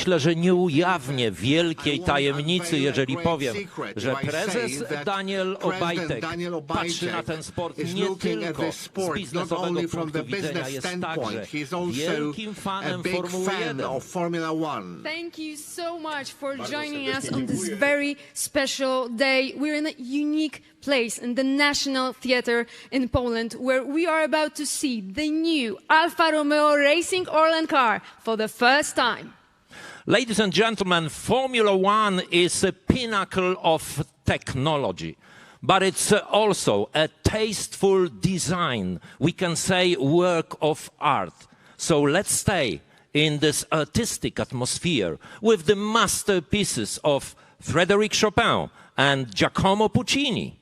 myślę, że nie ujawnię wielkiej tajemnicy, jeżeli powiem, że prezes Daniel Obajtek patrzy na ten sport nie tylko z biznesowego punktu widzenia, jest także wielkim fanem Formuły 1. Thank you so much for joining us on this very special day. We're in a unique place in the National Theatre in Poland, where we are about to see the new Alfa Romeo racing ORLEN car for the first time. Ladies and gentlemen, Formula One is a pinnacle of technology, but it's also a tasteful design, we can say work of art. So let's stay in this artistic atmosphere with the masterpieces of Frédéric Chopin and Giacomo Puccini.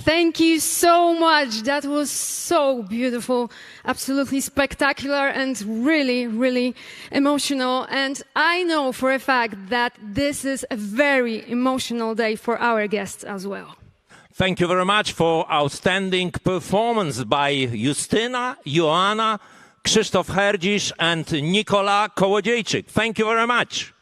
Thank you so much. That was so beautiful, absolutely spectacular and really, really emotional. And I know for a fact that this is a very emotional day for our guests as well. Thank you very much for outstanding performance by Justyna, Joanna, Krzysztof Herdzisz and Nikola Kołodziejczyk. Thank you very much.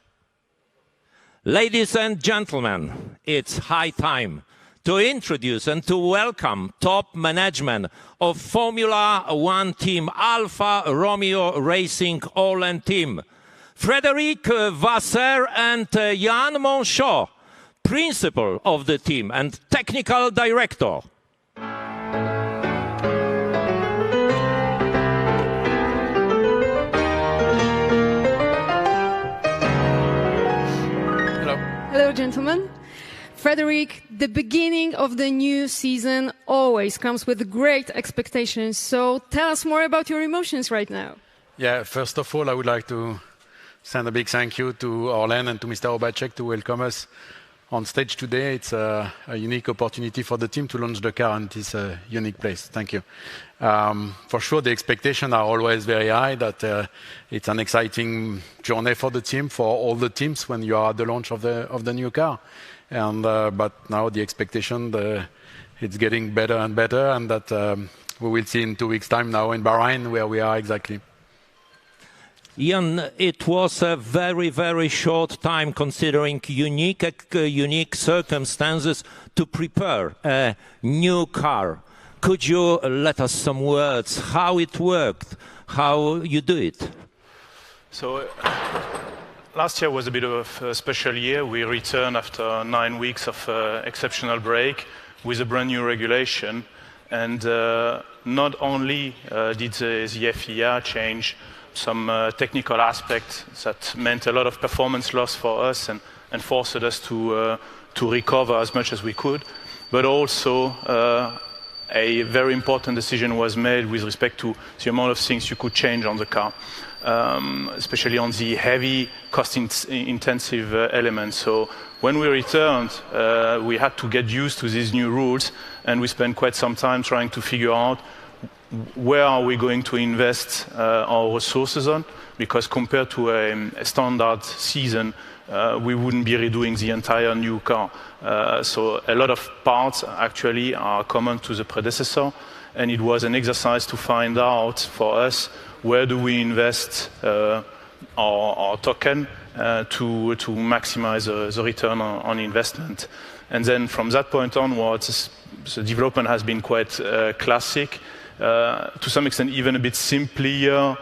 Ladies and gentlemen, it's high time to introduce and to welcome top management of Formula One team, Alfa Romeo Racing ORLEN team. Frédéric Vasseur and Jan Monchot, principal of the team and technical director. Hello. Hello, gentlemen. Frédéric, the beginning of the new season always comes with great expectations. So tell us more about your emotions right now. Yeah, first of all, I would like to send a big thank you to ORLEN and to Mr. Obajtek to welcome us on stage today. It's a unique opportunity for the team to launch the car in this unique place. Thank you. For sure, the expectations are always very high, that it's an exciting journey for the team, for all the teams when you are at the launch of the new car. And but now the expectation, it's getting better and better, and that we will see in 2 weeks' time now in Bahrain where we are exactly. Jan, it was a very, very short time considering unique circumstances to prepare a new car. Could you let us some words how it worked, how you do it? So last year was a bit of a special year. We returned after 9 weeks of exceptional break with a brand new regulation. And not only did the FIA change some technical aspects that meant a lot of performance loss for us and forced us to recover as much as we could, but also a very important decision was made with respect to the amount of things you could change on the car, especially on the heavy cost-intensive elements. So when we returned, we had to get used to these new rules, and we spent quite some time trying to figure out where are we going to invest our resources on, because compared to a standard season, we wouldn't be redoing the entire new car. So a lot of parts actually are common to the predecessor, and it was an exercise to find out for us where do we invest our token to maximize the return on investment. And then from that point onwards, the development has been quite classic, to some extent even a bit simpler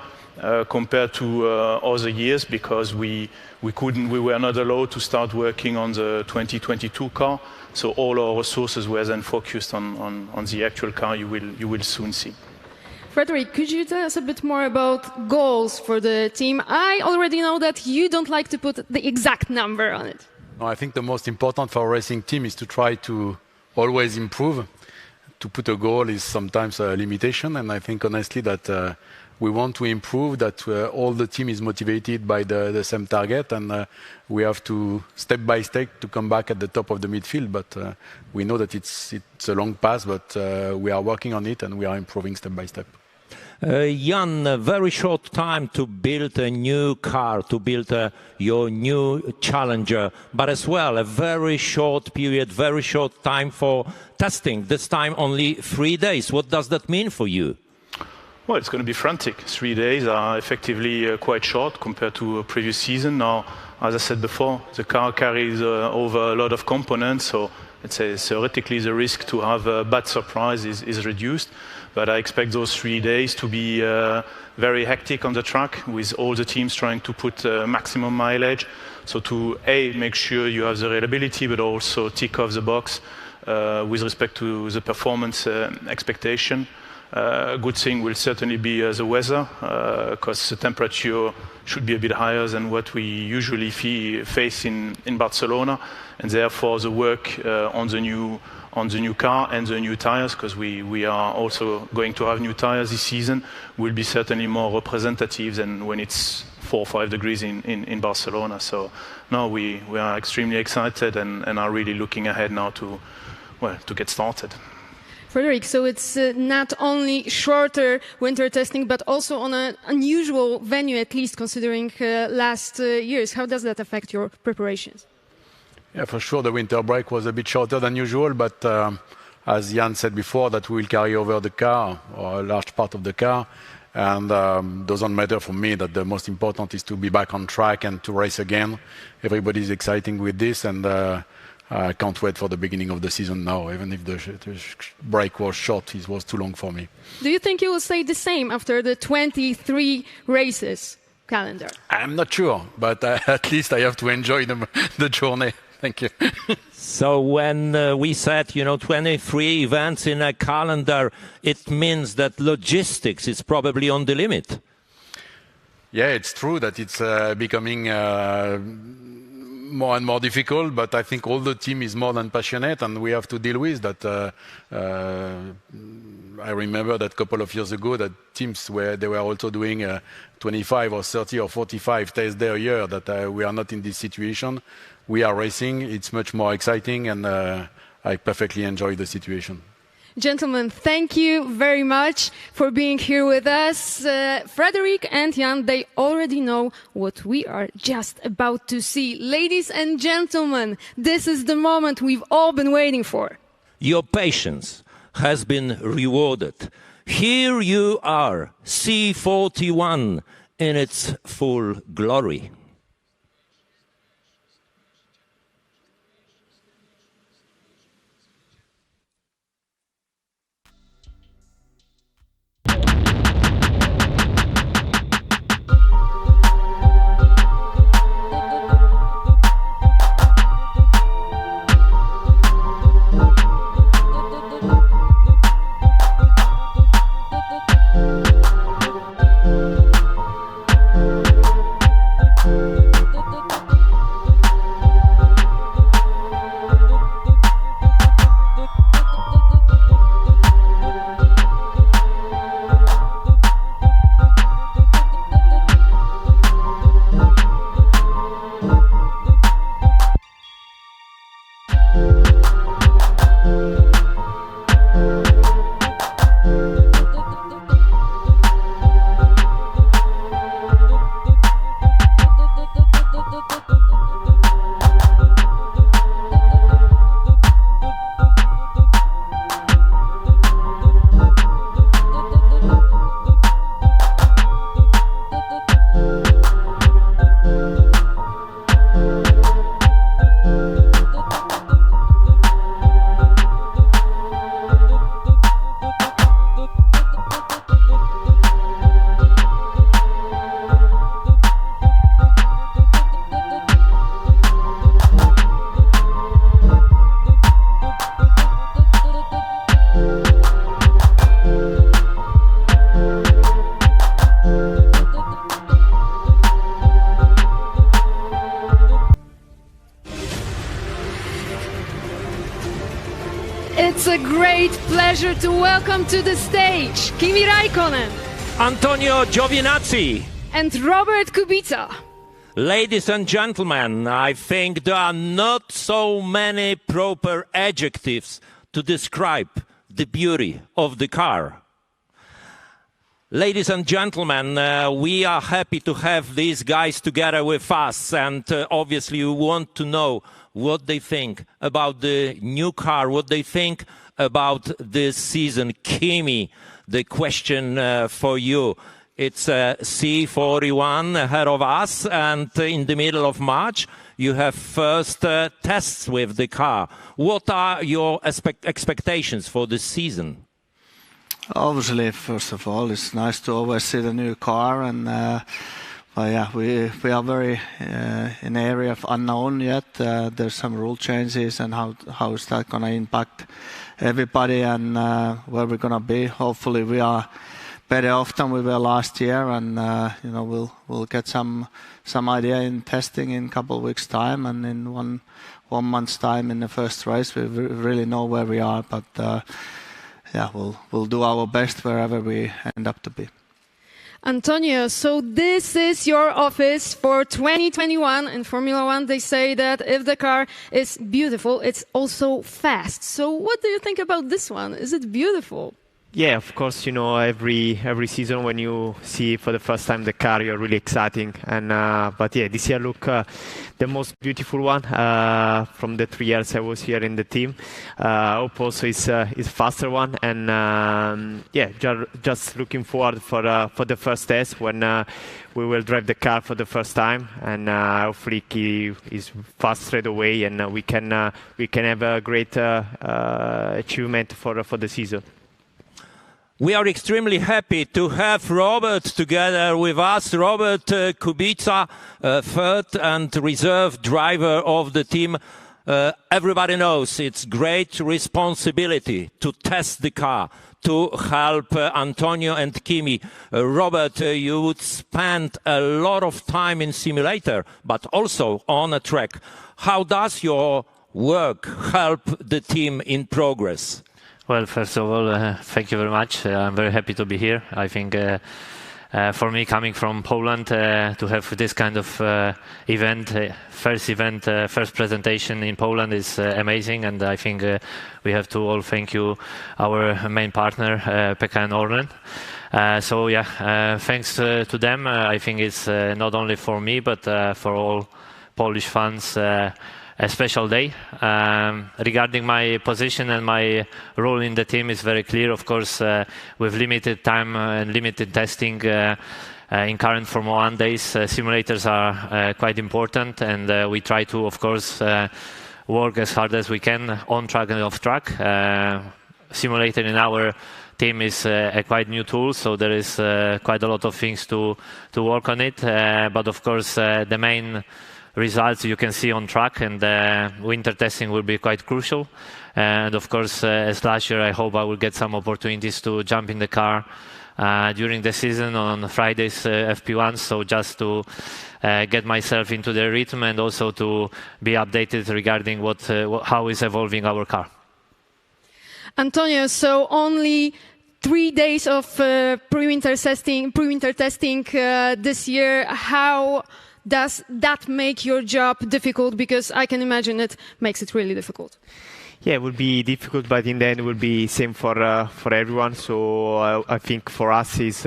compared to other years, because we were not allowed to start working on the 2022 car. So all our resources were then focused on the actual car you will soon see. Frederick, could you tell us a bit more about goals for the team? I already know that you don't like to put the exact number on it. No, I think the most important for a racing team is to try to always improve. To put a goal is sometimes a limitation, and I think honestly that we want to improve, that all the team is motivated by the same target, and we have to, step by step, to come back at the top of the midfield. But we know that it's a long path, but we are working on it and we are improving step by step. Jan, a very short time to build a new car, to build your new Challenger, but as well a very short period, very short time for testing. This time only 3 days. What does that mean for you? Well, it's going to be frantic. 3 days are effectively quite short compared to a previous season. Now, as I said before, the car carries over a lot of components, so let's say theoretically the risk to have a bad surprise is reduced. But I expect those 3 days to be very hectic on the track, with all the teams trying to put maximum mileage. So to make sure you have the reliability, but also tick off the box with respect to the performance expectation. Good thing will certainly be the weather, because the temperature should be a bit higher than what we usually face in Barcelona, and therefore the work on the new car and the new tires, because we are also going to have new tires this season, will be certainly more representative than when it's 4 or 5 degrees in Barcelona. So no, we are extremely excited and are really looking ahead now to get started. Frederick, so it's not only shorter winter testing, but also on an unusual venue, at least considering last years. How does that affect your preparations? Yeah, for sure, the winter break was a bit shorter than usual, but as Jan said before, that we will carry over the car, or a large part of the car, and doesn't matter for me. That the most important is to be back on track and to race again. Everybody's excited with this, and I can't wait for the beginning of the season now, even if the break was short. It was too long for me. Do you think you will stay the same after the 23 races calendar? I'm not sure, but at least I have to enjoy the journey. Thank you. So when we said, 23 events in a calendar, it means that logistics is probably on the limit. Yeah, it's true that it's becoming more and more difficult, but I think all the team is more than passionate, and we have to deal with that. I remember that a couple of years ago that teams they were also doing 25 or 30 or 45 tests there a year, that we are not in this situation. We are racing, it's much more exciting, and I perfectly enjoy the situation. Gentlemen, thank you very much for being here with us. Frederic and Jan, they already know what we are just about to see. Ladies and gentlemen, this is the moment we've all been waiting for. Your patience has been rewarded. Here you are, C41 in its full glory. It's a great pleasure to welcome to the stage Kimi Räikkönen, Antonio Giovinazzi. and Robert Kubica. Ladies and gentlemen, I think there are not so many proper adjectives to describe the beauty of the car. Ladies and gentlemen, we are happy to have these guys together with us, and obviously we want to know what they think about the new car, what they think about this season. Kimi, the question for you. It's C41 ahead of us, and in the middle of March, you have first tests with the car. What are your expectations for this season? Obviously, first of all, it's nice to always see the new car, and but yeah, we are very in the area of unknown yet. There's some rule changes, and how is that going to impact everybody, and where we're going to be. Hopefully, we are better off than we were last year, and we'll get some idea in testing in a couple of weeks' time, and in one month's time in the first race, we really know where we are. But yeah, we'll do our best wherever we end up to be. Antonio, so this is your office for 2021. In Formula One, they say that if the car is beautiful, it's also fast. So what do you think about this one? Is it beautiful? Yeah, of course, every season when you see for the first time the car, you're really exciting. And but yeah, this year look the most beautiful one from the 3 years I was here in the team. Hope also is faster one, and yeah, just looking forward for the first test when we will drive the car for the first time, and hopefully he is fast straight away, and we can have a great achievement for the season. We are extremely happy to have Robert together with us. Robert Kubica, third and reserve driver of the team. Everybody knows it's great responsibility to test the car, to help Antonio and Kimi. Robert, you would spend a lot of time in simulator, but also on a track. How does your work help the team in progress? Well, first of all, thank you very much. I'm very happy to be here. I think for me, coming from Poland, to have this kind of event, first presentation in Poland is amazing, and I think we have to all thank you, our main partner, PKN and ORLEN. So yeah, thanks to them. I think it's not only for me, but for all Polish fans, a special day. Regarding my position and my role in the team is very clear. Of course, with limited time and limited testing in current Formula 1 days, simulators are quite important, and we try to, of course, work as hard as we can on track and off track. Simulator in our team is a quite new tool, so there is quite a lot of things to work on it. But of course, the main results you can see on track, and winter testing will be quite crucial. And of course, as last year, I hope I will get some opportunities to jump in the car during the season on Fridays FP1, so just to get myself into the rhythm and also to be updated regarding how is evolving our car. Antonio, so only 3 days of pre-winter testing this year. How does that make your job difficult? Because I can imagine it makes it really difficult. Yeah, it will be difficult, but in the end, it will be same for everyone. So I think for us is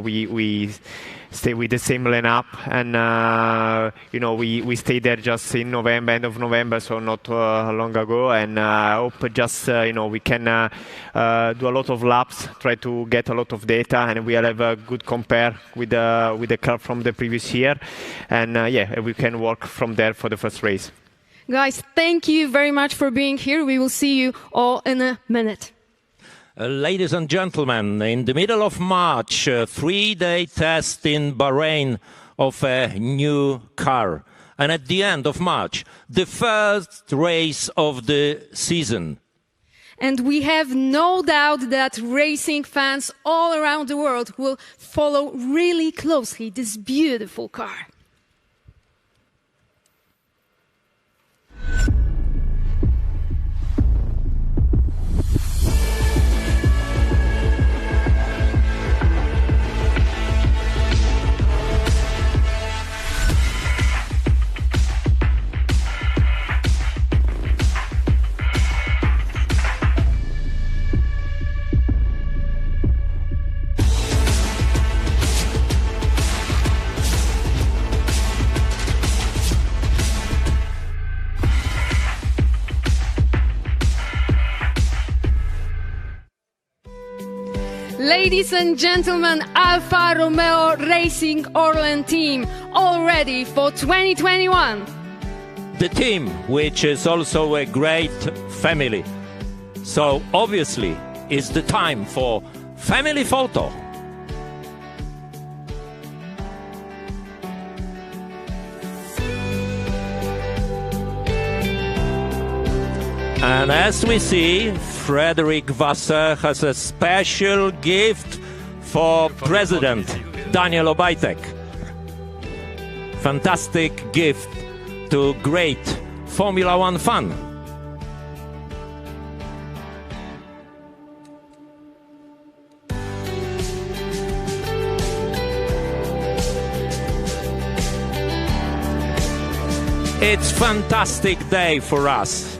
we stay with the same lineup, and we stay there just in November, end of November, so not long ago. And I hope just we can do a lot of laps, try to get a lot of data, and we'll have a good compare with the car from the previous year, and we can work from there for the first race. Guys, thank you very much for being here. We will see you all in a minute. Ladies and gentlemen, in the middle of March, a 3-day test in Bahrain of a new car. And at the end of March, the first race of the season. And we have no doubt that racing fans all around the world will follow really closely this beautiful car. Ladies and gentlemen, Alfa Romeo Racing ORLEN team, all ready for 2021. The team, which is also a great family. So obviously, it's the time for family photo. And as we see, Frederick Vasseur has a special gift for President Daniel Obajtek. Fantastic gift to great Formula 1 fan. It's fantastic day for us.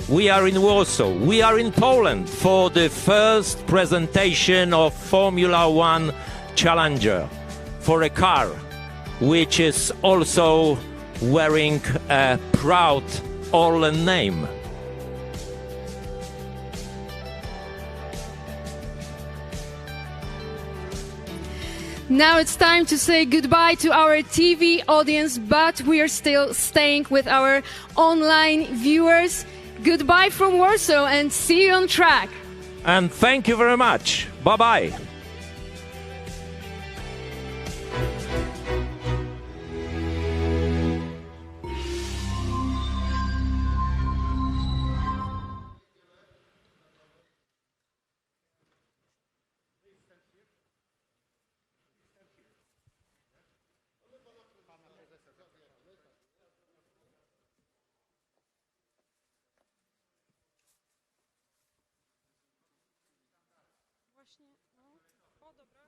We are in Warsaw, we are in Poland for the first presentation of Formula 1 Challenger for a car which is also wearing a proud ORLEN name. Now it's time to say goodbye to our TV audience, but we are still staying with our online viewers. Goodbye from Warsaw and see you on track. And thank you very much. Bye-bye. Właśnie, no, o dobra.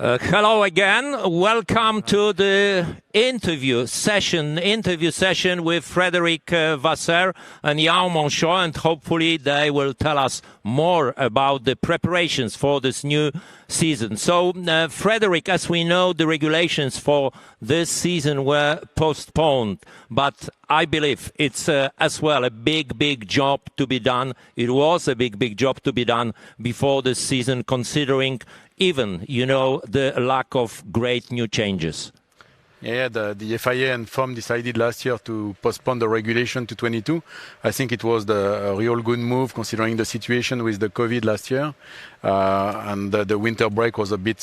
Hello again. Welcome to the interview session with Frédéric Vasseur and Jan Monchon, and hopefully they will tell us more about the preparations for this new season. So, Frédéric, as we know, the regulations for this season were postponed, but I believe it's as well a big job to be done. It was a big job to be done before this season, considering even, the lack of great new changes. Yeah, the FIA and FOM decided last year to postpone the regulation to 22. I think it was a real good move considering the situation with the COVID last year. And the winter break was a bit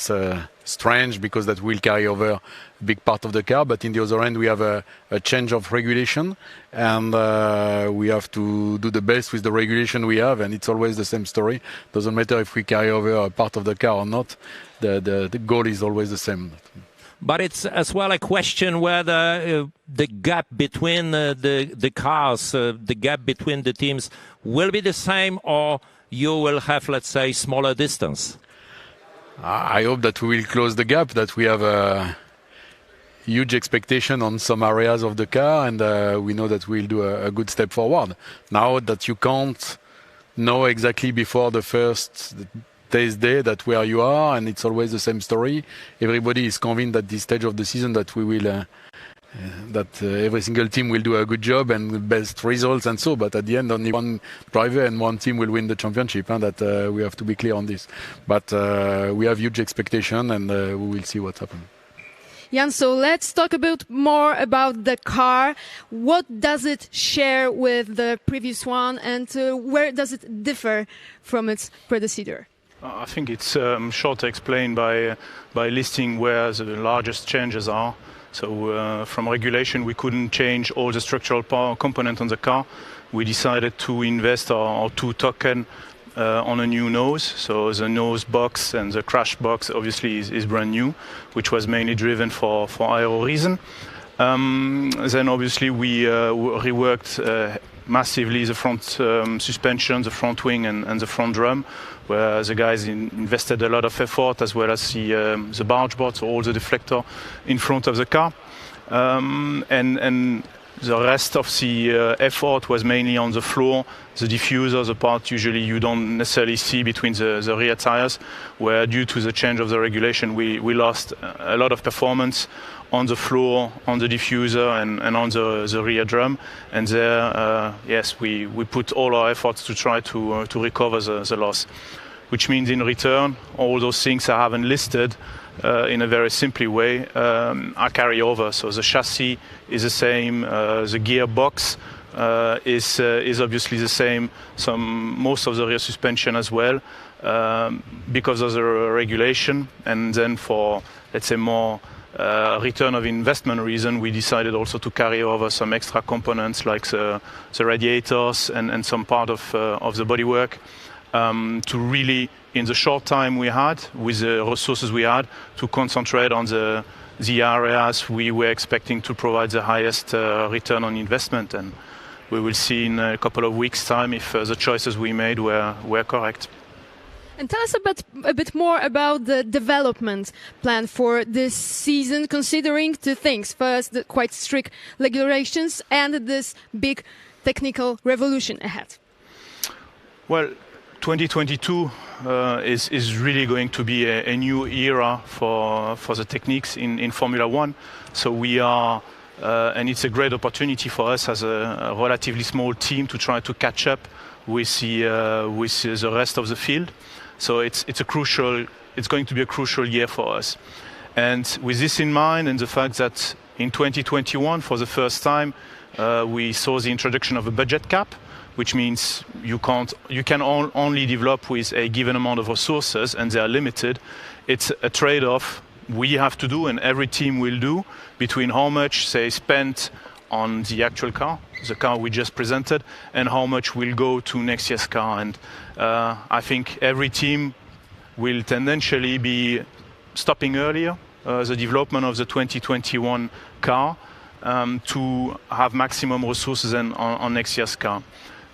strange because that will carry over a big part of the car. But in the other end, we have a change of regulation, and we have to do the best with the regulation we have. And it's always the same story. Doesn't matter if we carry over a part of the car or not. The goal is always the same. But it's as well a question whether the gap between the cars, the gap between the teams will be the same, or you will have, let's say, smaller distance. I hope that we will close the gap, that we have a huge expectation on some areas of the car, and we know that we'll do a good step forward. Now that you can't know exactly before the first test day that where you are, and it's always the same story. Everybody is convinced at this stage of the season that we will, every single team will do a good job and the best results and so. But at the end, only one driver and one team will win the championship. And that we have to be clear on this. But we have huge expectation, and we will see what happens. Jan, so let's talk a bit more about the car. What does it share with the previous one, and where does it differ from its predecessor? I think it's short to explain by listing where the largest changes are. So from regulation, we couldn't change all the structural power component on the car. We decided to invest our two token on a new nose. So the nose box and the crash box obviously is brand new, which was mainly driven for aero reason. Then obviously we reworked massively the front suspension, the front wing and the front drum, where the guys invested a lot of effort, as well as the barge board, so all the deflector in front of the car. And the rest of the effort was mainly on the floor, the diffuser, the part usually you don't necessarily see between the rear tires, where due to the change of the regulation, we lost a lot of performance on the floor, on the diffuser, and on the rear drum. And there, yes, we put all our efforts to try to recover the loss. Which means in return, all those things I haven't listed in a very simple way are carry over. So the chassis is the same, the gearbox is obviously the same, most of the rear suspension as well, because of the regulation. And then for, let's say, more return of investment reason, we decided also to carry over some extra components like the radiators and some part of the bodywork. To really, in the short time we had, with the resources we had, to concentrate on the areas we were expecting to provide the highest return on investment. And we will see in a couple of weeks' time if the choices we made were correct. And tell us a bit more about the development plan for this season, considering two things. First, the quite strict regulations and this big technical revolution ahead. Well, 2022 is really going to be a new era for the techniques in Formula One. So we are, and it's a great opportunity for us as a relatively small team to try to catch up with the rest of the field. So it's going to be a crucial year for us. And with this in mind, and the fact that in 2021, for the first time, we saw the introduction of a budget cap, which means you can only develop with a given amount of resources, and they are limited. It's a trade-off we have to do, and every team will do, between how much they spent on the actual car, the car we just presented, and how much will go to next year's car. And I think every team will tendentially be stopping earlier the development of the 2021 car to have maximum resources on next year's car.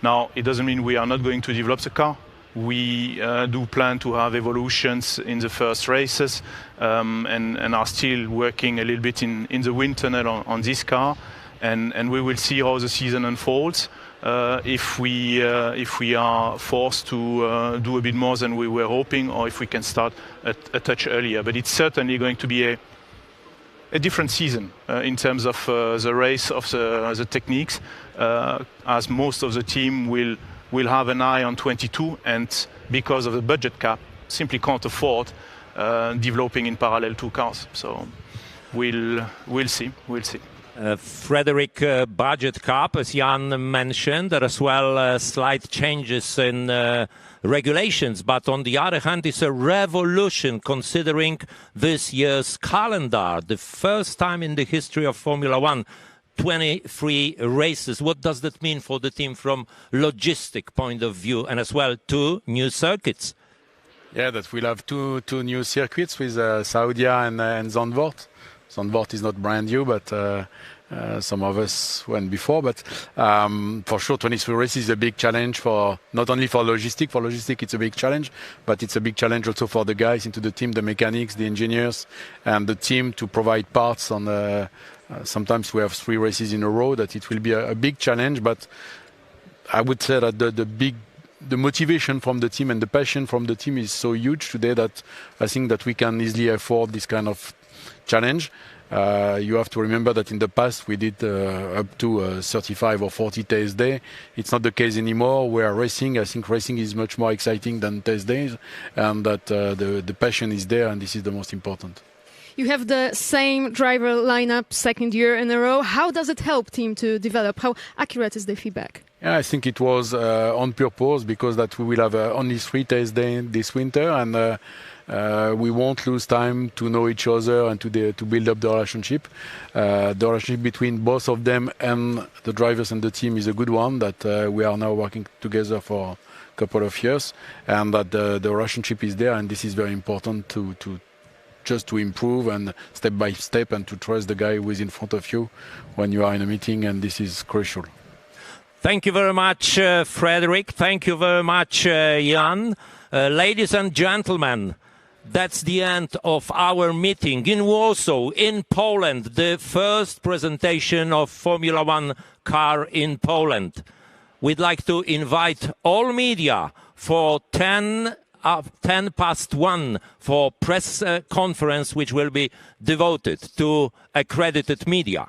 Now, it doesn't mean we are not going to develop the car. We do plan to have evolutions in the first races and are still working a little bit in the wind tunnel on this car. And we will see how the season unfolds. If we are forced to do a bit more than we were hoping, or if we can start a touch earlier. But it's certainly going to be a different season in terms of the race, of the techniques, as most of the team will have an eye on 22, and because of the budget cap, simply can't afford developing in parallel two cars. So we'll see. Frederick, budget cap, as Jan mentioned, there as well slight changes in regulations, but on the other hand, it's a revolution considering this year's calendar. The first time in the history of Formula One, 23 races. What does that mean for the team from logistic point of view, and as well 2 new circuits? Yeah, that we'll have two new circuits with Saudi and Zandvoort. Zandvoort is not brand new, but some of us went before. But for sure, 23 races is a big challenge for not only for logistic. For logistic, it's a big challenge, but it's a big challenge also for the guys into the team, the mechanics, the engineers, and the team to provide parts on. Sometimes we have 3 races in a row. That it will be a big challenge, but I would say that the motivation from the team and the passion from the team is so huge today that I think that we can easily afford this kind of challenge. You have to remember that in the past we did up to 35 or 40 test days. It's not the case anymore. We are racing. I think racing is much more exciting than test days, and that the passion is there, and this is the most important. You have the same driver lineup 2nd year in a row. How does it help team to develop? How accurate is the feedback? Yeah, I think it was on purpose, because that we will have only 3 test days this winter, and we won't lose time to know each other and to build up the relationship. The relationship between both of them and the drivers and the team is a good one, that we are now working together for a couple of years, and that the relationship is there, and this is very important to improve and step by step, and to trust the guy who is in front of you when you are in a meeting, and this is crucial. Thank you very much, Frederick. Thank you very much, Jan. Ladies and gentlemen, that's the end of our meeting in Warsaw, in Poland, the first presentation of Formula One car in Poland. We'd like to invite all media for 1:10 for press conference, which will be devoted to accredited media.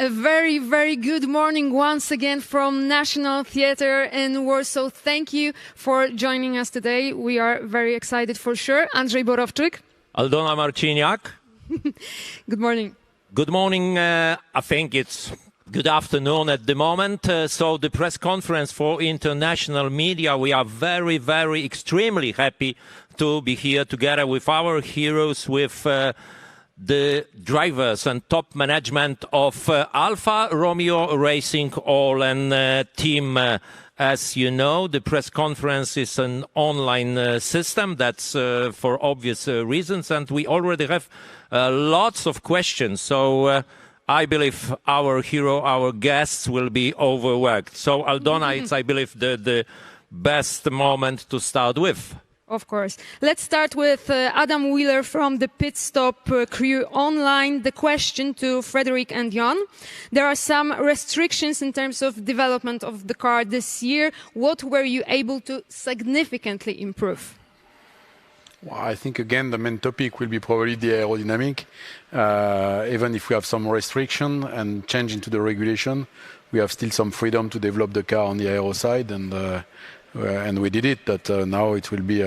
A very, very good morning once again from National Theatre in Warsaw. Thank you for joining us today. We are very excited for sure. Andrzej Borowczyk. Aldona Marciniak. Good morning. Good morning. I think it's good afternoon at the moment. So the press conference for international media, we are very, very extremely happy to be here together with our heroes, with the drivers and top management of Alfa Romeo Racing ORLEN team. As you know, the press conference is an online system. That's for obvious reasons. And we already have lots of questions. So I believe our hero, our guests will be overworked. So Aldona, it's, I believe, the best moment to start with. Of course. Let's start with Adam Wheeler from the Pit Stop crew online. The question to Frederick and Jan. There are some restrictions in terms of development of the car this year. What were you able to significantly improve? Well, I think, again, the main topic will be probably the aerodynamic. Even if we have some restriction and change into the regulation, we have still some freedom to develop the car on the aero side, and we did it. But now it will be,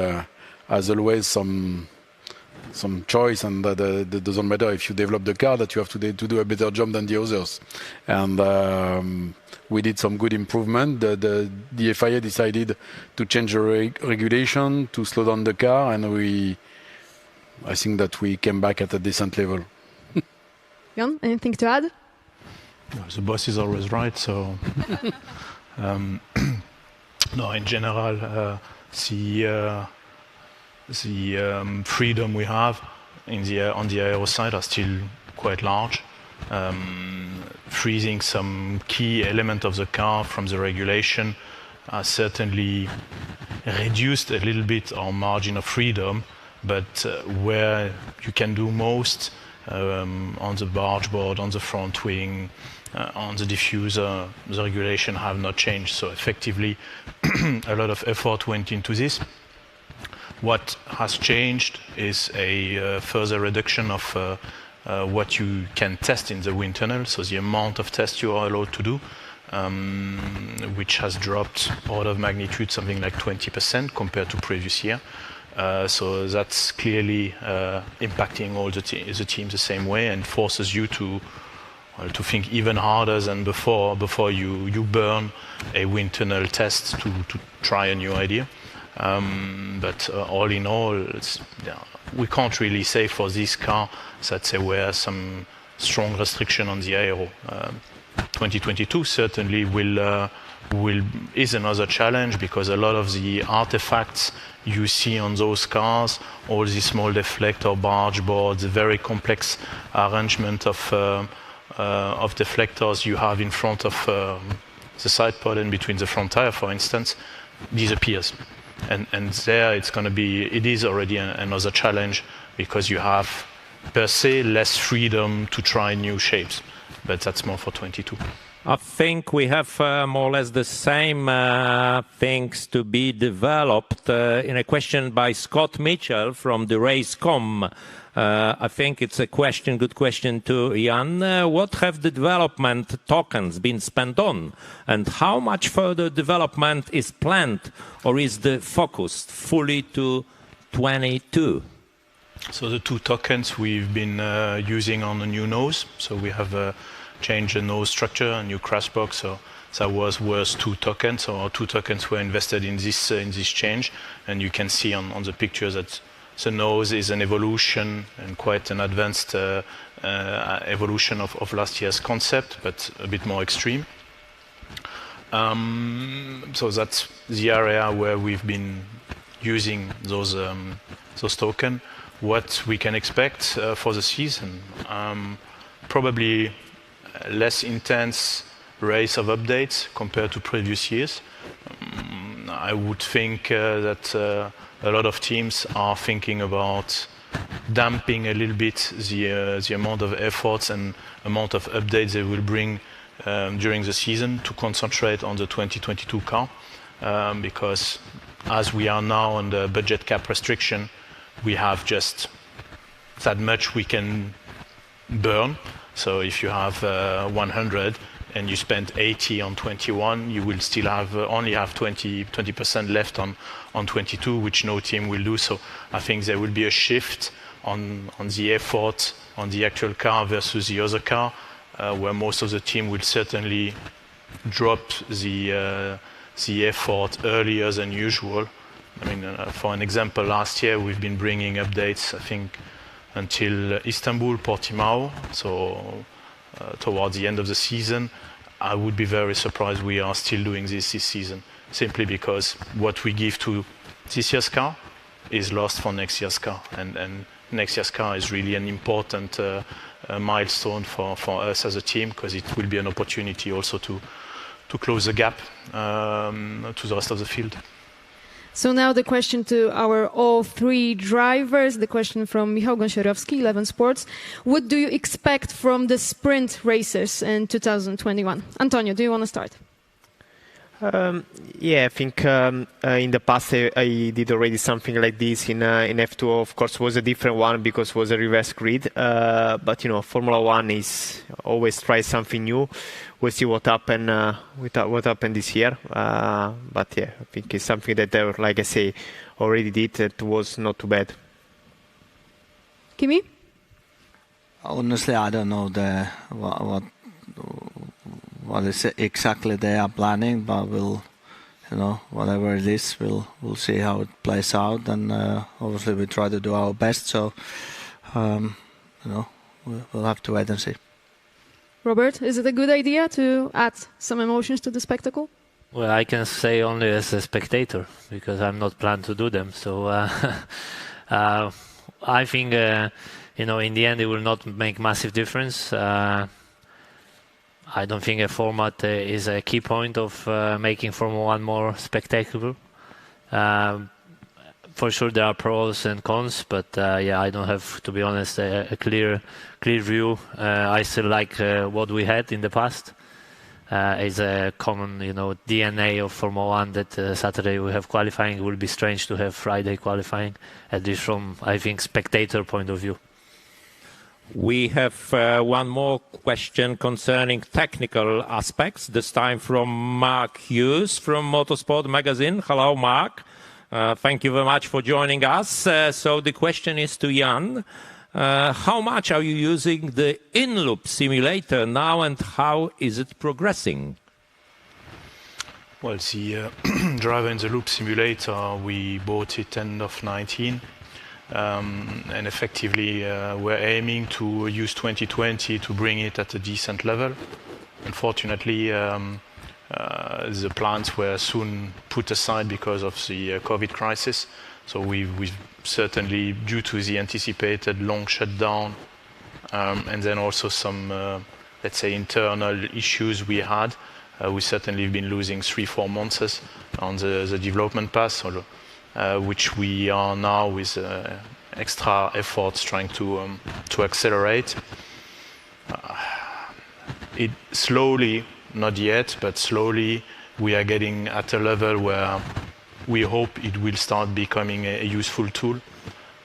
as always, some choice, and it doesn't matter if you develop the car, that you have to do a better job than the others. And we did some good improvement. The FIA decided to change the regulation to slow down the car, and I think that we came back at a decent level. Jan, anything to add? Well, the boss is always right, so... No, in general, the freedom we have on the aero side are still quite large. Freezing some key element of the car from the regulation has certainly reduced a little bit our margin of freedom, but where you can do most on the barge board, on the front wing, on the diffuser, the regulation have not changed. So effectively, a lot of effort went into this. What has changed is a further reduction of what you can test in the wind tunnel, so the amount of tests you are allowed to do, which has dropped order of magnitude something like 20% compared to previous year. So that's clearly impacting all the teams the same way, and forces you to think even harder than before you burn a wind tunnel test to try a new idea. But all in all, we can't really say for this car that there were some strong restriction on the aero. 2022 certainly is another challenge, because a lot of the artifacts you see on those cars, all the small deflector, barge boards, the very complex arrangement of deflectors you have in front of the side pod and between the front tire, for instance, disappears. And there it is already another challenge, because you have per se less freedom to try new shapes. But that's more for 22. I think we have more or less the same things to be developed. In a question by Scott Mitchell from the Race.com, I think it's a good question to Jan. What have the development tokens been spent on, and how much further development is planned, or is the focus fully to 22? So the two tokens we've been using on the new nose. So we have changed the nose structure, a new crash box. So that was worth 2 tokens. So our 2 tokens were invested in this change, and you can see on the picture that the nose is an evolution, and quite an advanced evolution of last year's concept, but a bit more extreme. So that's the area where we've been using those tokens. What we can expect for the season, probably less intense race of updates compared to previous years. I would think that a lot of teams are thinking about damping a little bit the amount of efforts and amount of updates they will bring during the season, to concentrate on the 2022 car, because as we are now on the budget cap restriction, we have just that much we can burn, So if you have 100 and you spend 80 on 21, you will still have only have 20% left on 22, which no team will do. So I think there will be a shift on the effort on the actual car versus the other car, where most of the team will certainly drop the effort earlier than usual. I mean, for an example, last year we've been bringing updates, I think, until Istanbul, Portimao, so towards the end of the season. I would be very surprised we are still doing this season, simply because what we give to this year's car is lost for next year's car, and next year's car is really an important milestone for us as a team, because it will be an opportunity also to close the gap to the rest of the field. So now the question to our all three drivers, the question from Michał Gąsiorowski, 11 Sports. What do you expect from the sprint races in 2021? Antonio, do you want to start? Yeah, I think in the past I did already something like this in F2. Of course, was a different one because it was a reverse grid. But you know, Formula One is always try something new. We'll see what happened this year. But yeah, I think it's something that, like I say, already did. It was not too bad. Kimi? Honestly, I don't know what is exactly they are planning, but we'll, you know, whatever it is, we'll see how it plays out, and obviously we try to do our best. So, you know, we'll have to wait and see. Robert, is it a good idea to add some emotions to the spectacle? Well, I can say only as a spectator, because I'm not planned to do them. So I think, you know, in the end it will not make massive difference. I don't think a format is a key point of making Formula One more spectacular. For sure there are pros and cons, but yeah, I don't have, to be honest, a clear view. I still like what we had in the past. It's a common, you know, DNA of Formula One that Saturday we have qualifying. It will be strange to have Friday qualifying, at least from, I think, spectator point of view. We have one more question concerning technical aspects, this time from Mark Hughes from Motorsport Magazine. Hello, Mark. Thank you very much for joining us. So the question is to Jan. How much are you using the in-loop simulator now, and how is it progressing? Well, the driver in the loop simulator, we bought it end of 19. And effectively, we're aiming to use 2020 to bring it at a decent level. Unfortunately, the plans were soon put aside because of the COVID crisis. So we certainly, due to the anticipated long shutdown, and then also some, let's say, internal issues we had, we certainly have been losing 3-4 months on the development path, which we are now with extra efforts trying to accelerate. It slowly, not yet, but slowly, we are getting at a level where we hope it will start becoming a useful tool.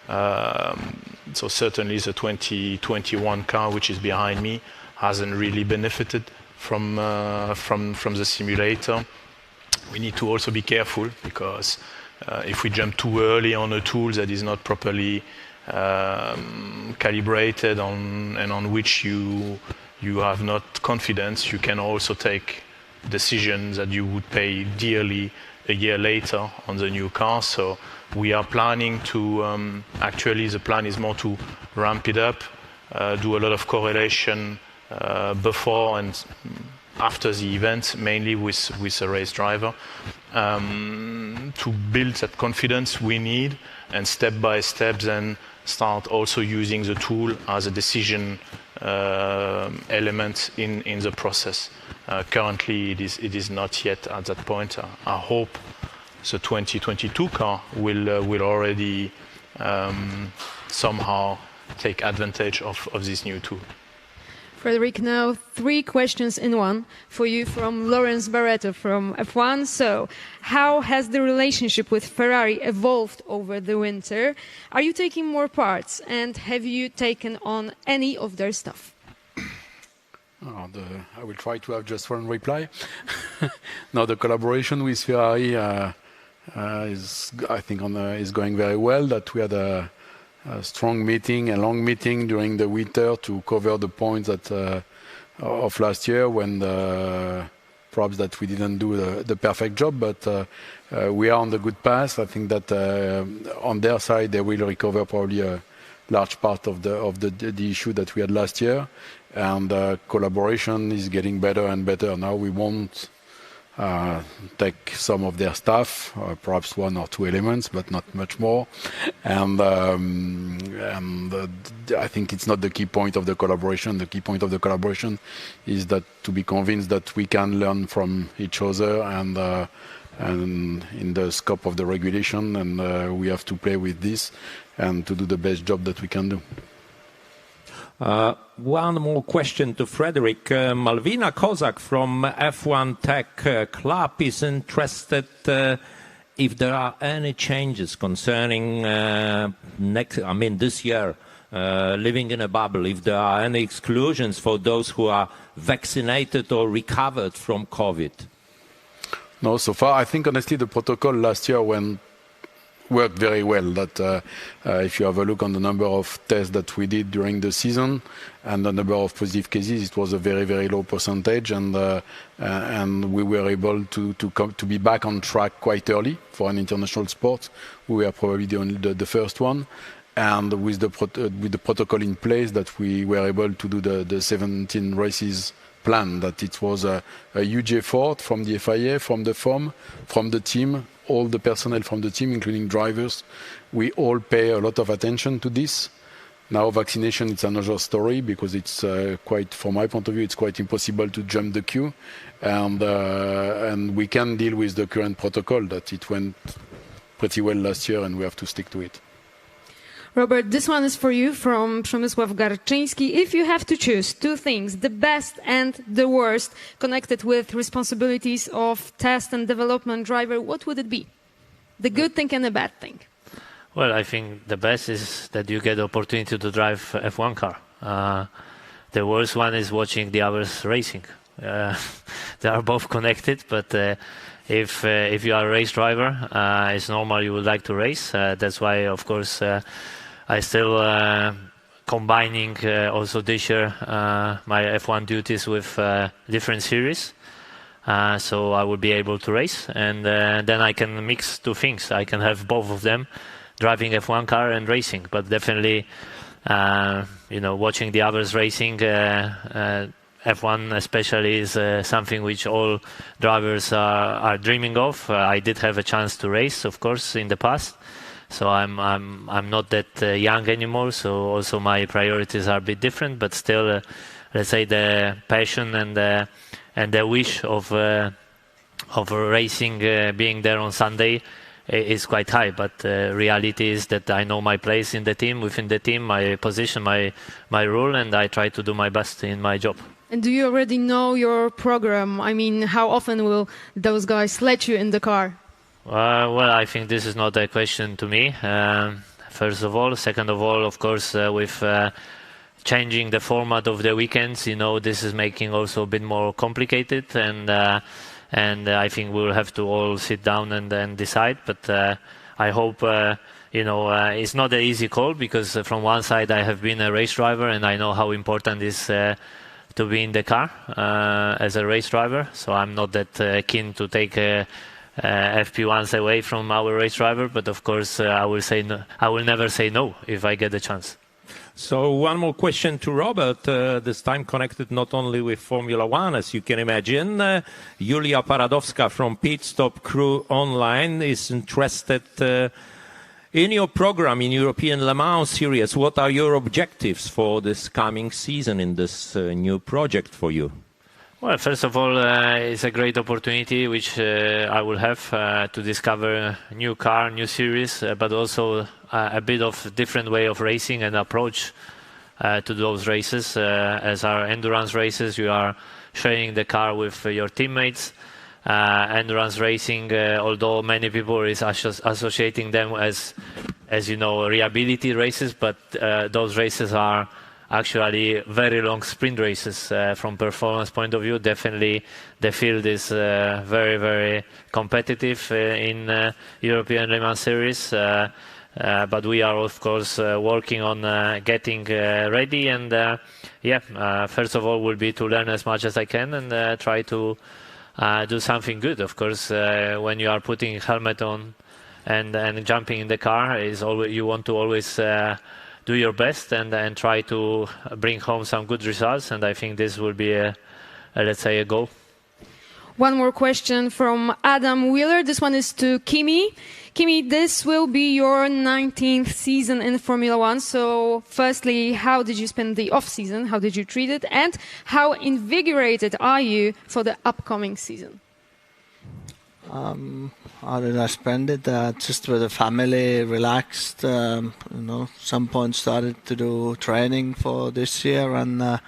So certainly the 2021 car, which is behind me, hasn't really benefited from the simulator. We need to also be careful, because if we jump too early on a tool that is not properly calibrated and on which you have not confidence, you can also take decisions that you would pay dearly a year later on the new car. So we are planning to, actually the plan is more to ramp it up, do a lot of correlation before and after the event, mainly with a race driver, to build that confidence we need, and step by step then start also using the tool as a decision element in the process. Currently it is not yet at that point. I hope the 2022 car will already somehow take advantage of this new tool. Frederic, now 3 questions in one for you from Lawrence Barreto from F1. So, how has the relationship with Ferrari evolved over the winter? Are you taking more parts, and have you taken on any of their stuff? I will try to have just one reply. No, the collaboration with Ferrari is, I think, is going very well. That we had a strong meeting, a long meeting during the winter to cover the points that of last year when perhaps that we didn't do the perfect job, but we are on the good path. I think that on their side they will recover probably a large part of the issue that we had last year, and collaboration is getting better and better. Now we won't take some of their stuff, perhaps one or two elements, but not much more. And I think it's not the key point of the collaboration. The key point of the collaboration is that to be convinced that we can learn from each other and in the scope of the regulation, and we have to play with this and to do the best job that we can do. One more question to Frederick. Malvina Kozak from F1 Tech Club is interested if there are any changes concerning this year, living in a bubble, if there are any exclusions for those who are vaccinated or recovered from COVID. No, so far I think honestly the protocol last year worked very well. That if you have a look on the number of tests that we did during the season and the number of positive cases, it was a very, very low percentage, and we were able to be back on track quite early for an international sport. We were probably the first one, and with the protocol in place, that we were able to do the 17 races plan. That it was a huge effort from the FIA, from the FOM, from the team. All the personnel from the team, including drivers, we all pay a lot of attention to this. Now vaccination, it's another story, because it's quite, from my point of view, it's quite impossible to jump the queue, and we can deal with the current protocol. That it went pretty well last year, and we have to stick to it. Robert, this one is for you from Przemysław Garczyński. If you have to choose two things, the best and the worst, connected with responsibilities of test and development driver, what would it be? The good thing and the bad thing. Well, I think the best is that you get the opportunity to drive F1 car. The worst one is watching the others racing. They are both connected, but if you are a race driver, it's normal you would like to race. That's why, of course, I still combining also this year my F1 duties with different series. So I will be able to race, and then I can mix two things. I can have both of them, driving F1 car and racing. But definitely, watching the others racing, F1 especially is something which all drivers are dreaming of. I did have a chance to race, of course, in the past. So I'm not that young anymore. So also my priorities are a bit different. But still, let's say the passion and the wish of racing, being there on Sunday, is quite high. But reality is that I know my place in the team, within the team, my position, my role, and I try to do my best in my job. And do you already know your program? I mean, how often will those guys let you in the car? Well, I think this is not a question to me, first of all. Second of all, of course, with changing the format of the weekends, this is making also a bit more complicated, and I think we'll have to all sit down and decide. But I hope, it's not an easy call, because from one side I have been a race driver, and I know how important it is to be in the car as a race driver. So I'm not that keen to take FP1s away from our race driver, but of course I will never say no if I get the chance. So one more question to Robert, this time connected not only with Formula One, as you can imagine. Julia Paradowska from Pit Stop Crew Online is interested in your program in European Le Mans Series. What are your objectives for this coming season in this new project for you? Well, first of all, it's a great opportunity which I will have to discover a new car, new series, but also a bit of different way of racing and approach to those races. As our endurance races, you are sharing the car with your teammates. Endurance racing, although many people is associating them as reliability races, but those races are actually very long sprint races from performance point of view. Definitely the field is very, very competitive in European Le Mans Series. But we are, of course, working on getting ready. And first of all will be to learn as much as I can and try to do something good. Of course, when you are putting a helmet on and jumping in the car, is always, you want to always do your best and try to bring home some good results. And I think this will be, let's say, a goal. One more question from Adam Wheeler. This one is to Kimi. Kimi, this will be your 19th season in Formula One. So firstly, how did you spend the off-season? How did you treat it? And how invigorated are you for the upcoming season? How did I spend it? Just with the family, relaxed. Some point started to do training for this year, and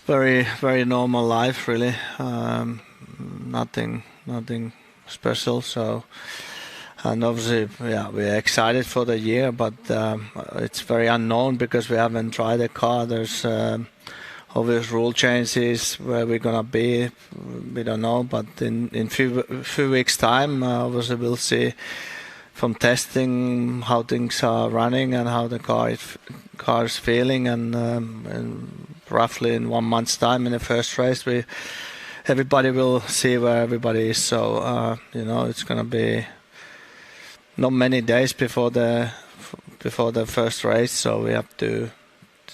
very, very normal life, really. Nothing special. So, and obviously, we're excited for the year, but it's very unknown because we haven't tried a car. There's obvious rule changes where we're gonna be. We don't know, but in few weeks' time, obviously we'll see from testing how things are running and how the car is feeling, and roughly in 1 month's time in the first race, everybody will see where everybody is. So it's gonna be not many days before the first race, so we have to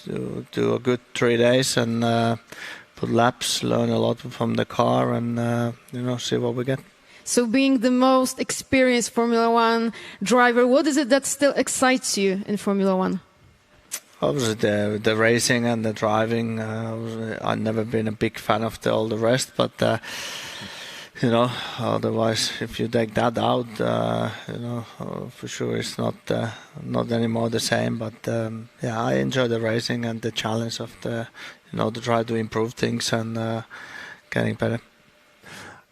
do a good 3 days and put laps, learn a lot from the car, and see what we get. So being the most experienced Formula One driver, what is it that still excites you in Formula One? Obviously the racing and the driving. I've never been a big fan of all the rest, but otherwise if you take that out, for sure it's not anymore the same. But I enjoy the racing and the challenge of to try to improve things and getting better.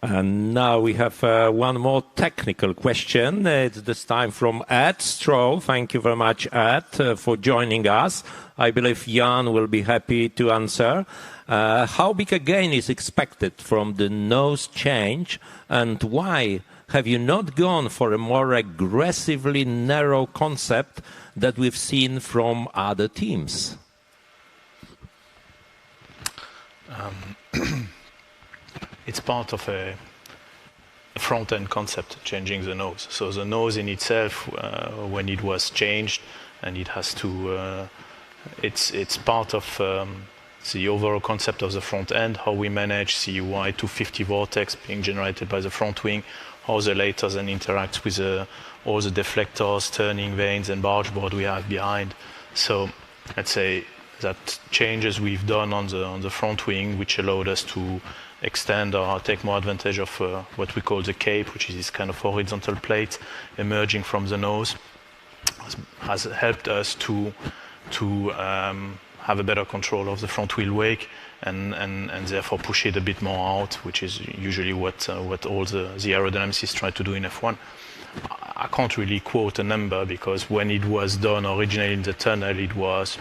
And now we have one more technical question. It's this time from Ed Stroll. Thank you very much, Ed, for joining us. I believe Jan will be happy to answer. How big a gain is expected from the nose change, and why have you not gone for a more aggressively narrow concept that we've seen from other teams? It's part of a front-end concept, changing the nose. So the nose in itself, when it was changed, and it has to, it's part of the overall concept of the front end, how we manage CUI 250 vortex being generated by the front wing, how the later then interacts with all the deflectors, turning vanes, and barge board we have behind. So let's say that changes we've done on the front wing, which allowed us to extend or take more advantage of what we call the cape, which is this kind of horizontal plate emerging from the nose, has helped us to have a better control of the front wheel wake and therefore push it a bit more out, which is usually what all the aerodynamicists try to do in F1. I can't really quote a number because when it was done originally in the tunnel, it was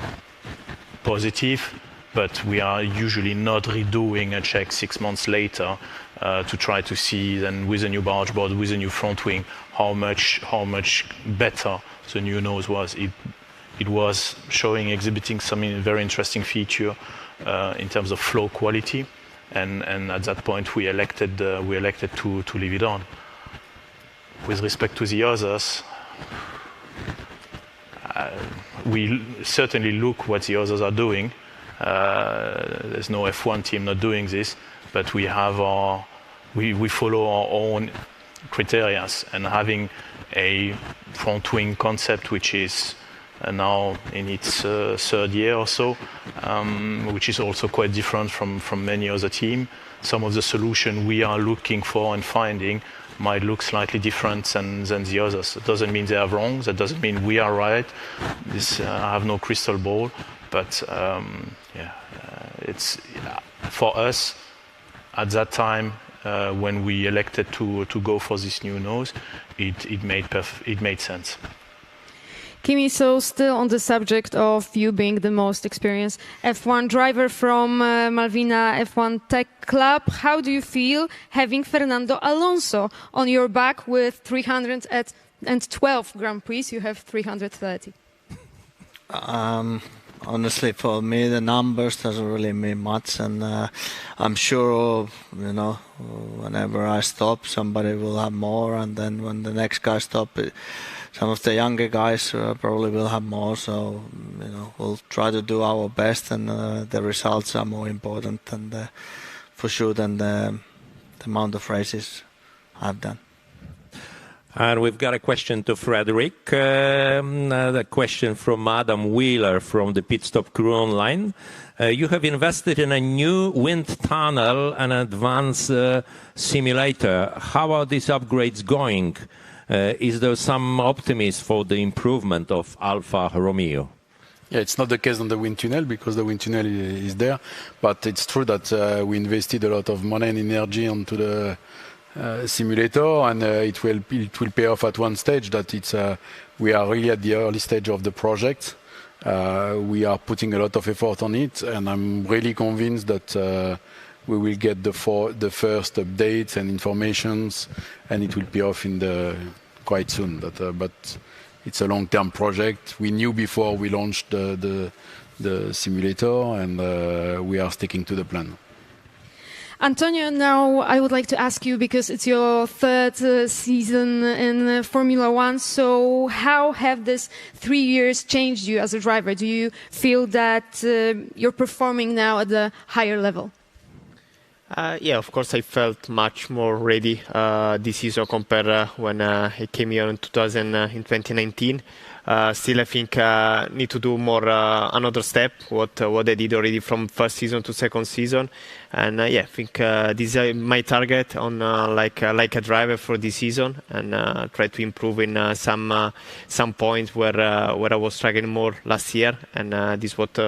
positive. But we are usually not redoing a check 6 months later to try to see then with a new barge board, with a new front wing, how much better the new nose was. It was exhibiting some very interesting feature in terms of flow quality, and at that point we elected to leave it on. With respect to the others, we certainly look what the others are doing. There's no F1 team not doing this, but we follow our own criteria, and having a front wing concept which is now in its third year or so, which is also quite different from many other teams. Some of the solution we are looking for and finding might look slightly different than the others. It doesn't mean they are wrong. That doesn't mean we are right. I have no crystal ball. But it's for us at that time when we elected to go for this new nose, it made sense. Kimi, so still on the subject of you being the most experienced F1 driver from Malvina F1 Tech Club, how do you feel having Fernando Alonso on your back with 312 Grand Prix? You have 330. Honestly, for me, the numbers doesn't really mean much, and I'm sure, whenever I stop, somebody will have more, and then when the next guy stops, some of the younger guys probably will have more. So, we'll try to do our best, and the results are more important, and for sure, than the amount of races I've done. And we've got a question to Frederick. The question from Adam Wheeler from the Pit Stop Crew Online. You have invested in a new wind tunnel and advanced simulator. How are these upgrades going? Is there some optimism for the improvement of Alfa Romeo? Yeah, it's not the case on the wind tunnel because the wind tunnel is there. But it's true that we invested a lot of money and energy onto the simulator, and it will pay off at one stage. That we are really at the early stage of the project. We are putting a lot of effort on it, and I'm really convinced that we will get the first updates and informations, and it will pay off quite soon. But it's a long-term project. We knew before we launched the simulator, and we are sticking to the plan. Antonio, now I would like to ask you, because it's your third season in Formula One, so how have these 3 years changed you as a driver? Do you feel that you're performing now at a higher level? Yeah, of course, I felt much more ready this season compared when I came here in 2019. Still, I think need to do more another step. What I did already from first season to second season, and yeah, I think this is my target on like a driver for this season, and try to improve in some points where I was struggling more last year, and this is what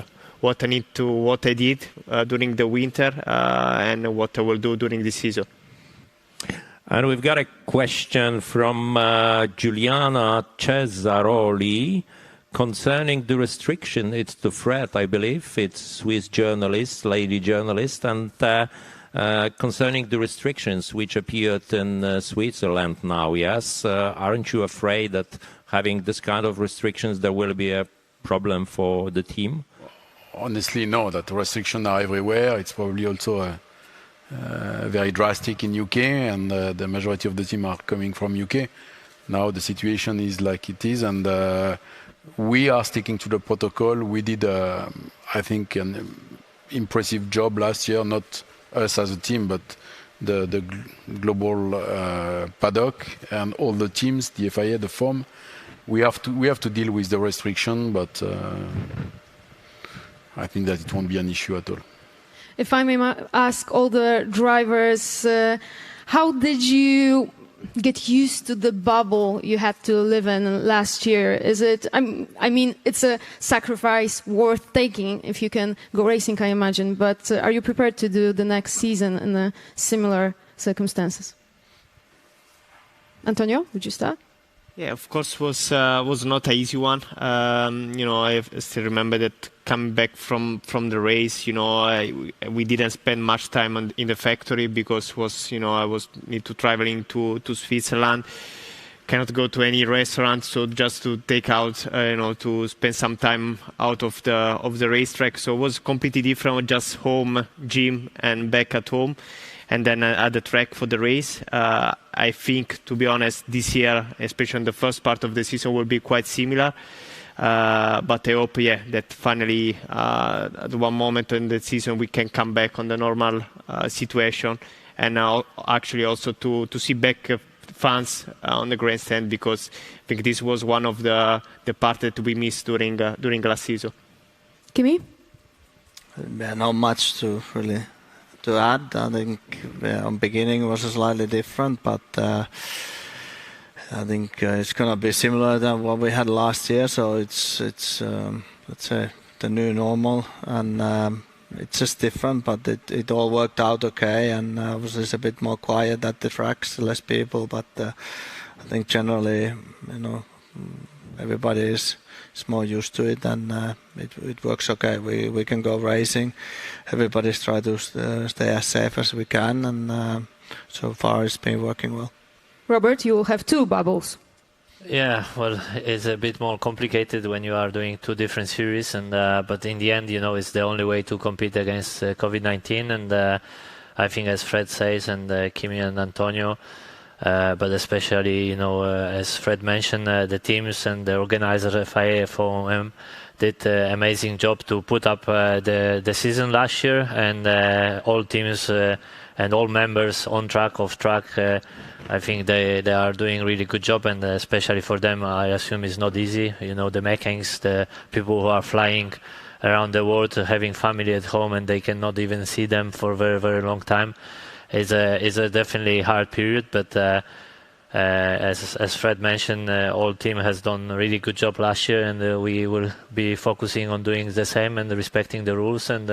I did during the winter, and what I will do during this season. And we've got a question from Giuliana Cesaroli concerning the restriction. It's to Fred, I believe. It's Swiss journalist, lady journalist, and concerning the restrictions which appeared in Switzerland now. Yes, aren't you afraid that having this kind of restrictions there will be a problem for the team? Honestly, no. That restrictions are everywhere. It's probably also very drastic in UK, and the majority of the team are coming from UK. Now the situation is like it is, and we are sticking to the protocol. We did, I think, an impressive job last year, not us as a team, but the global paddock and all the teams, the FIA, the FOM. We have to deal with the restriction, but I think that it won't be an issue at all. If I may ask all the drivers, how did you get used to the bubble you had to live in last year? Is it? I mean, it's a sacrifice worth taking if you can go racing, I imagine. But are you prepared to do the next season in similar circumstances? Antonio, would you start? Yeah, of course, was not an easy one. I still remember that coming back from the race, we didn't spend much time in the factory because I was need to traveling to Switzerland, cannot go to any restaurant, so just to take out, to spend some time out of the racetrack. So it was completely different, just home, gym, and back at home. And then at the track for the race. I think, to be honest, this year, especially in the first part of the season, will be quite similar. But I hope, that finally, at one moment in the season, we can come back on the normal situation, and actually also to see back fans on the grandstand, because I think this was one of the part that we missed during last season. Kimi? Yeah, not much to add. I think on beginning was slightly different, but I think it's going to be similar than what we had last year. So it's let's say the new normal, and it's just different. But it all worked out okay, and obviously it's a bit more quiet at the tracks, less people. But I think generally, everybody is more used to it, and it works okay. We can go racing. Everybody's trying to stay as safe as we can, and so far it's been working well. Robert, you will have 2 bubbles. Yeah, well, it's a bit more complicated when you are doing 2 different series, and but in the end, it's the only way to compete against COVID-19, and I think, as Fred says, and Kimi and Antonio, but especially, as Fred mentioned, the teams and the organizer FIA did an amazing job to put up the season last year, and all teams and all members on track, off track. I think they are doing a really good job, and especially for them, I assume it's not easy. The mechanics, the people who are flying around the world, having family at home, and they cannot even see them for a very, very long time. It's a definitely hard period, but as Fred mentioned, all team has done a really good job last year, and we will be focusing on doing the same and respecting the rules. And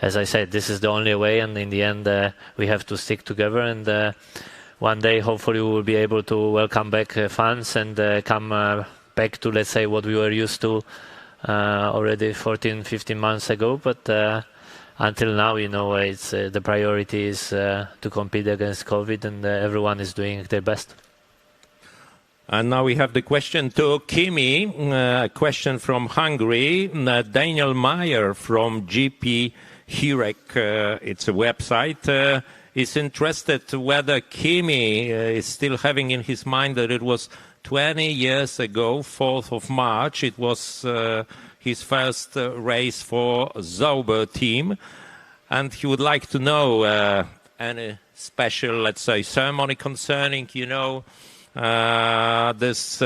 as I said, this is the only way, and in the end, we have to stick together. And one day, hopefully, we will be able to welcome back fans and come back to, let's say, what we were used to already 14, 15 months ago. But until now, it's the priority is to compete against COVID, and everyone is doing their best. And now we have the question to Kimi, a question from Hungary. Daniel Meyer from GP Hirek, it's a website, is interested whether Kimi is still having in his mind that it was 20 years ago, 4th of March, it was his first race for Sauber team, and he would like to know any special, let's say, ceremony concerning, this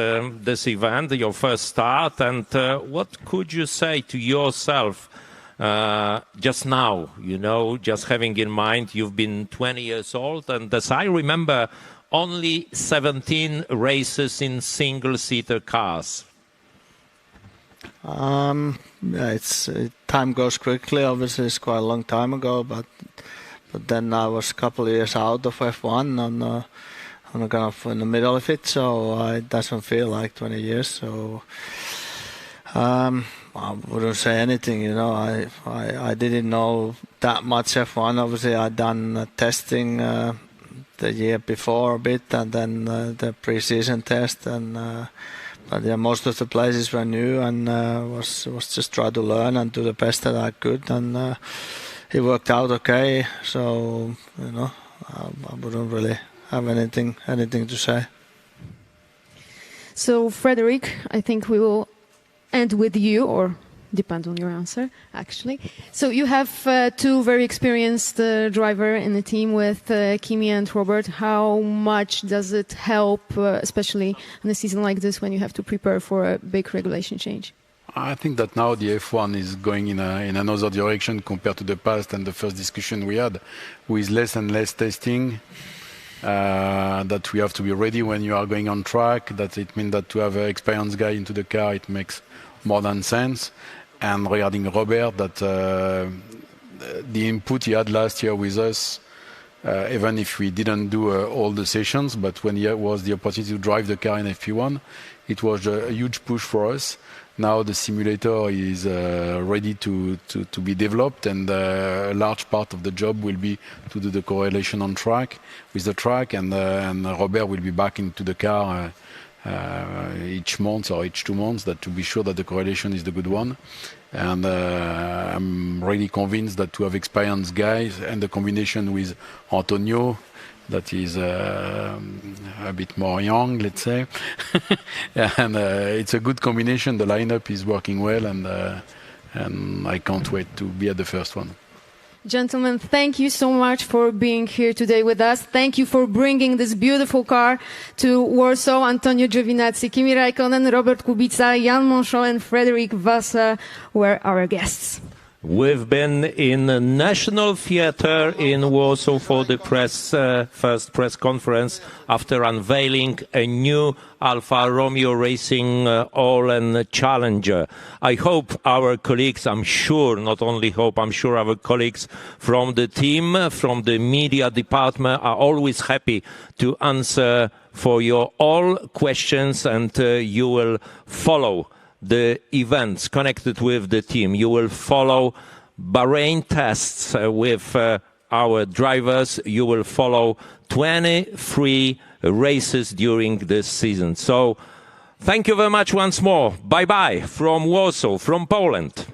event, your first start, and what could you say to yourself just now, just having in mind you've been 20 years old, and as I remember, only 17 races in single-seater cars. Time goes quickly. Obviously, it's quite a long time ago, but then I was a couple of years out of F1 and kind of in the middle of it, so it doesn't feel like 20 years. So I wouldn't say anything. I didn't know that much F1. Obviously, I'd done testing the year before a bit, and then the pre-season test, and but yeah, most of the places were new, and was just try to learn and do the best that I could, and it worked out okay. So I wouldn't really have anything to say. So Frederick, I think we will end with you, or depend on your answer, actually. So you have 2 very experienced driver in the team with Kimi and Robert. How much does it help, especially in a season like this when you have to prepare for a big regulation change? I think that now the F1 is going in another direction compared to the past and the first discussion we had, with less and less testing. That we have to be ready when you are going on track. That it means that to have an experienced guy into the car, it makes more than sense. And regarding Robert, that the input he had last year with us, even if we didn't do all the sessions, but when he was the opportunity to drive the car in FP1, it was a huge push for us. Now the simulator is ready to be developed, and a large part of the job will be to do the correlation on track with the track, and Robert will be back into the car each month or each 2 months, that to be sure that the correlation is the good one. And I'm really convinced that to have experienced guys and the combination with Antonio, that is a bit more young, let's say, and it's a good combination. The lineup is working well, and I can't wait to be at the first one. Gentlemen, thank you so much for being here today with us. Thank you for bringing this beautiful car to Warsaw. Antonio Giovinazzi, Kimi Räikkönen, Robert Kubica, Jan Monchon and Frederick Vasseur were our guests. We've been in the National Theatre in Warsaw for the first press conference after unveiling a new Alfa Romeo Racing ORLEN Challenger. I hope our colleagues, I'm sure, not only hope, I'm sure our colleagues from the team, from the media department are always happy to answer for your all questions, and you will follow the events connected with the team. You will follow Bahrain tests with our drivers. You will follow 23 races during this season. So thank you very much once more. Bye-bye from Warsaw, from Poland.